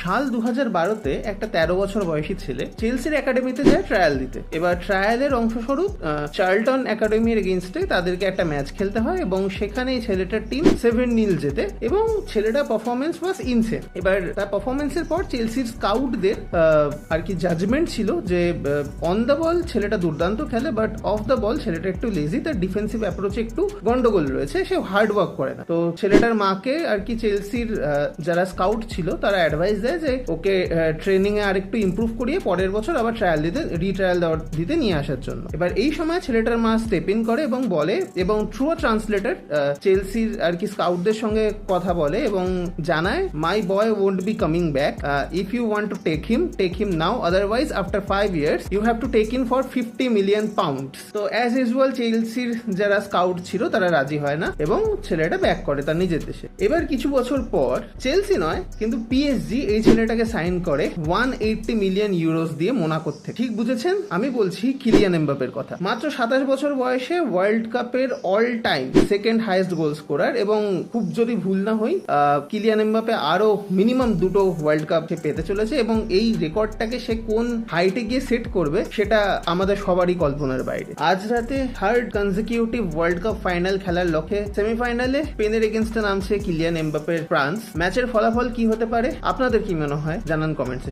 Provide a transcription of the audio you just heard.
সাল 2012-তে একটা 13 বছর বয়সী ছেলে চেলসির একাডেমিতে যায় ট্রায়াল দিতে। এবার ট্রায়ালের অংশস্বরূপ চার্লটন একাডেমির এগেইনস্টে তাদেরকে একটা ম্যাচ খেলতে হয় এবং সেখানে এই ছেলেটার টিম 7-0 জেতে এবং ছেলেটার পারফরমেন্স ওয়াজ ইনসেন। এবার তার পারফরমেন্সের পর চেলসির স্কাউটদের আর কি জাজমেন্ট ছিল যে অন দ্য বল ছেলেটা দুর্দান্ত খেলে, বাট অফ দ্য বল ছেলেটা একটু লেজি, তার ডিফেন্সিভ অ্যাপ্রোচে একটু গন্ডগোল রয়েছে, সে হার্ড ওয়ার্ক করে না। তো ছেলেটার মাকে আর কি চেলসির যারা স্কাউট ছিল তারা অ্যাডভাইস দেয় যে ওকে ট্রেনিং এ আর একটু ইমপ্রুভ করিয়ে পরের বছর আবার ট্রায়াল রিট্রায়াল দিতে নিয়ে আসার জন্য। এবার এই সময় ছেলেটার মা স্টেপ ইন করে এবং বলে, এবং থ্রু আ ট্রান্সলেটর চেলসির আর কি স্কাউটদের সঙ্গে কথা বলে এবং জানায়, my boy won't be coming back, if you want to take him now, otherwise after 5 years you have to take in for 50 million pounds। তো অ্যাজ ইউজুয়াল চেলসির যারা স্কাউট ছিল তারা রাজি হয় না এবং ছেলেটা ব্যাক করে তার নিজের দেশে। এবার কিছু বছর পর চেলসি নয় কিন্তু পিএসজি এই ছেলেটাকে সাইন করে 180 million euros দিয়ে মোনাকোর থেকে। ঠিক বুঝেছেন, আমি বলছি কিলিয়ান এমবাপের কথা। মাত্র 27 বছর বয়সে ওয়ার্ল্ড কাপের all time second highest goal scorer, এবং খুব যদি ভুল না হই কিলিয়ান এমবাপে আরো মিনিমাম 2টো ওয়ার্ল্ড কাপ পেতে চলেছে এবং এই রেকর্ডটাকে সে কোন হাইটে গিয়ে সেট করবে সেটা আমাদের সবারই কল্পনার বাইরে। আজ রাতে third consecutive world cup final খেলার লক্ষ্যে সেমিফাইনালে স্পেনের এগেনস্টে নামছে কিলিয়ান এমবাপের ফ্রান্স। ম্যাচের ফলাফল কি হতে পারে, আপনাদের কি মনে হয় জানান কমেন্টসে।